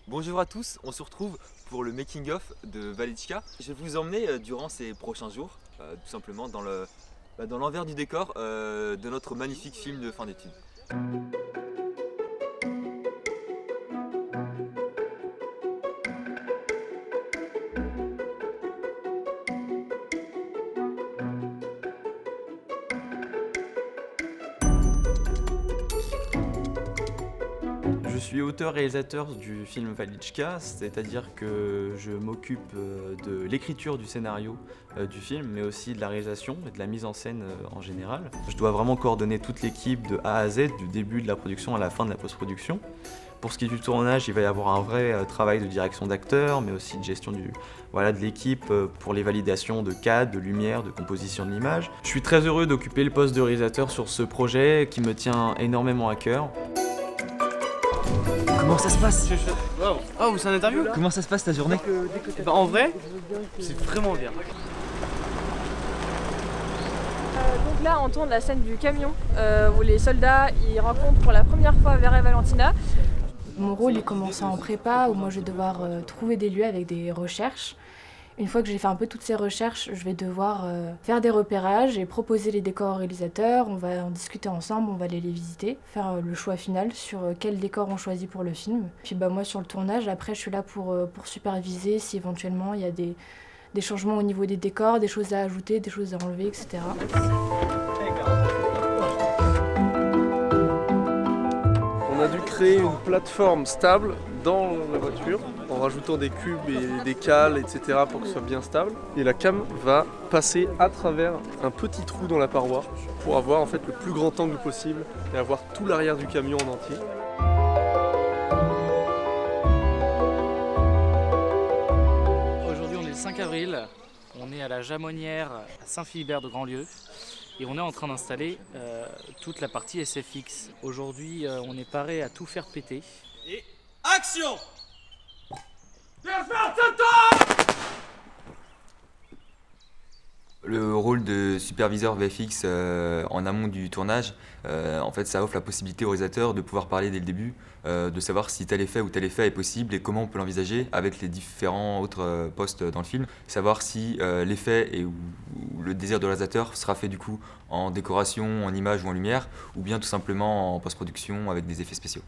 Bonjour à tous, on se retrouve pour le making-of de Valichka. Je vais vous emmener durant ces prochains jours, tout simplement dans l'envers du décor de notre magnifique film de fin d'études. Je suis auteur-réalisateur du film Valichka, c'est-à-dire que je m'occupe de l'écriture du scénario du film, mais aussi de la réalisation et de la mise en scène en général. Je dois vraiment coordonner toute l'équipe de A à Z, du début de la production à la fin de la post-production. Pour ce qui est du tournage, il va y avoir un vrai travail de direction d'acteurs, mais aussi de gestion de l'équipe pour les validations de cadre, de lumière, de composition de l'image. Je suis très heureux d'occuper le poste de réalisateur sur ce projet qui me tient énormément à cœur. Comment ça se passe? Oh, c'est un interview? Comment ça se passe ta journée? En vrai, c'est vraiment bien. Donc là on tourne la scène du camion où les soldats ils rencontrent pour la première fois Vera et Valentina. Mon rôle il commence en prépa où moi je vais devoir trouver des lieux avec des recherches. Une fois que j'ai fait un peu toutes ces recherches, je vais devoir faire des repérages et proposer les décors aux réalisateurs. On va en discuter ensemble, on va aller les visiter, faire le choix final sur quel décor on choisit pour le film. Puis moi sur le tournage, après je suis là pour superviser si éventuellement il y a des changements au niveau des décors, des choses à ajouter, des choses à enlever, etc. On a dû créer une plateforme stable dans la voiture en rajoutant des cubes et des cales, etc. pour que ce soit bien stable. Et la cam va passer à travers un petit trou dans la paroi pour avoir en fait le plus grand angle possible et avoir tout l'arrière du camion en entier. Aujourd'hui, on est le 5 avril. On est à la Jamonnière à Saint-Philibert de Grandlieu. Et on est en train d'installer toute la partie SFX. Aujourd'hui, on est paré à tout faire péter. Et action! Le rôle de superviseur VFX en amont du tournage, en fait, ça offre la possibilité au réalisateur de pouvoir parler dès le début, de savoir si tel effet ou tel effet est possible et comment on peut l'envisager avec les différents autres postes dans le film. Savoir si l'effet ou le désir de réalisateur sera fait du coup en décoration, en image ou en lumière, ou bien tout simplement en post-production avec des effets spéciaux.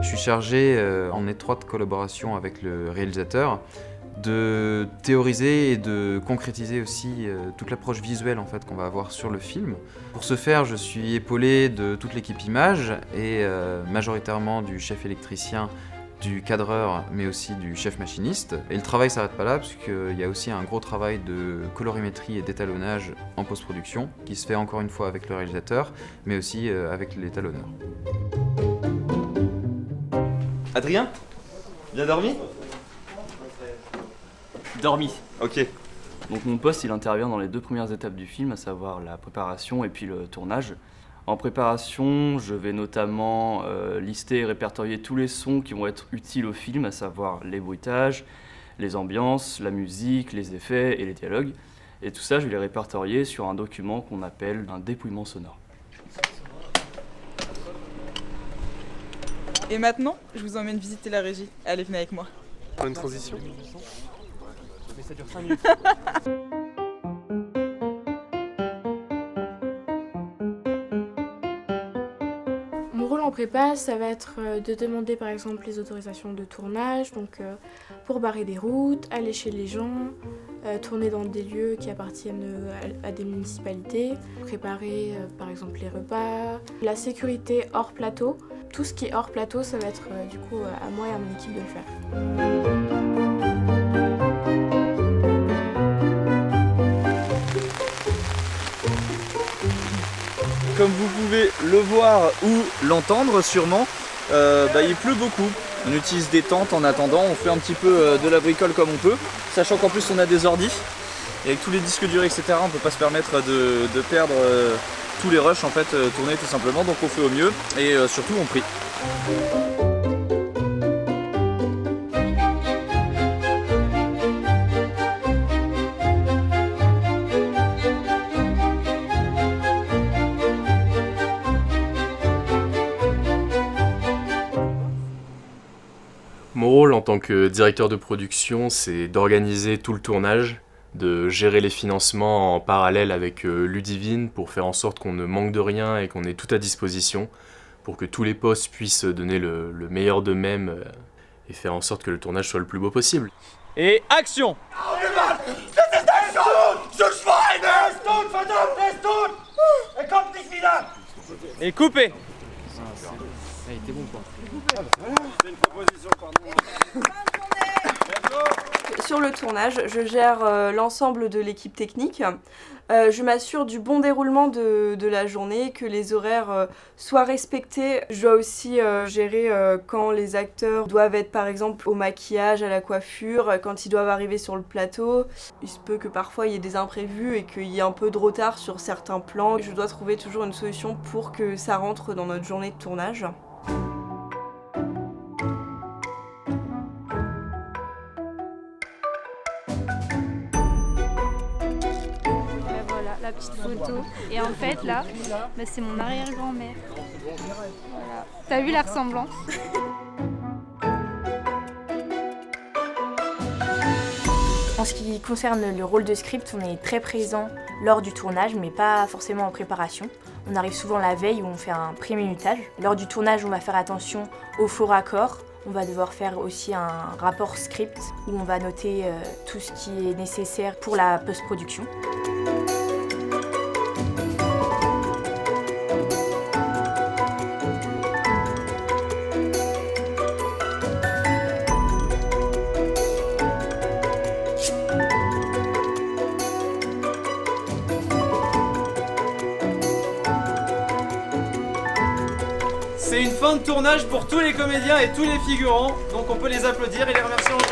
Je suis chargé, en étroite collaboration avec le réalisateur, de théoriser et de concrétiser aussi toute l'approche visuelle en fait, qu'on va avoir sur le film. Pour ce faire, je suis épaulé de toute l'équipe image et majoritairement du chef électricien, du cadreur, mais aussi du chef machiniste. Et le travail ne s'arrête pas là, puisqu'il y a aussi un gros travail de colorimétrie et d'étalonnage en post-production, qui se fait encore une fois avec le réalisateur, mais aussi avec l'étalonneur. Adrien? Bien dormi? Dormi. Ok. Donc mon poste il intervient dans les deux premières étapes du film, à savoir la préparation et puis le tournage. En préparation, je vais notamment lister et répertorier tous les sons qui vont être utiles au film, à savoir les bruitages, les ambiances, la musique, les effets et les dialogues. Et tout ça, je vais les répertorier sur un document qu'on appelle un dépouillement sonore. Et maintenant, je vous emmène visiter la régie. Allez, venez avec moi. Une transition. Mais ça dure 5 minutes. Mon rôle en prépa, ça va être de demander par exemple les autorisations de tournage, donc pour barrer des routes, aller chez les gens, tourner dans des lieux qui appartiennent à des municipalités, préparer par exemple les repas, la sécurité hors plateau. Tout ce qui est hors plateau, ça va être du coup à moi et à mon équipe de le faire. Comme vous pouvez le voir ou l'entendre sûrement, il pleut beaucoup. On utilise des tentes en attendant, on fait un petit peu de la bricole comme on peut, sachant qu'en plus on a des ordis. Et avec tous les disques durs, etc., on ne peut pas se permettre de perdre tous les rushs en fait, tournés tout simplement, donc on fait au mieux et surtout on prie. en tant que directeur de production, c'est d'organiser tout le tournage, de gérer les financements en parallèle avec Ludivine pour faire en sorte qu'on ne manque de rien et qu'on ait tout à disposition pour que tous les postes puissent donner le meilleur d'eux-mêmes et faire en sorte que le tournage soit le plus beau possible. Et action! Et coupez! Ça a été bon quoi. Sur le tournage, je gère l'ensemble de l'équipe technique. Je m'assure du bon déroulement de la journée, que les horaires soient respectés. Je dois aussi gérer quand les acteurs doivent être par exemple au maquillage, à la coiffure, quand ils doivent arriver sur le plateau. Il se peut que parfois il y ait des imprévus et qu'il y ait un peu de retard sur certains plans. Je dois trouver toujours une solution pour que ça rentre dans notre journée de tournage. La petite photo. Et en fait là, bah, c'est mon arrière-grand-mère. Voilà. T'as vu la ressemblance? En ce qui concerne le rôle de script, on est très présent lors du tournage, mais pas forcément en préparation. On arrive souvent la veille où on fait un pré-minutage. Lors du tournage, on va faire attention aux faux raccords. On va devoir faire aussi un rapport script où on va noter tout ce qui est nécessaire pour la post-production. C'est une fin de tournage pour tous les comédiens et tous les figurants, donc on peut les applaudir et les remercier longtemps.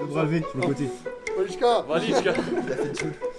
Bravé, sur le côté. Waliczka. Waliczka. Il a fait tout.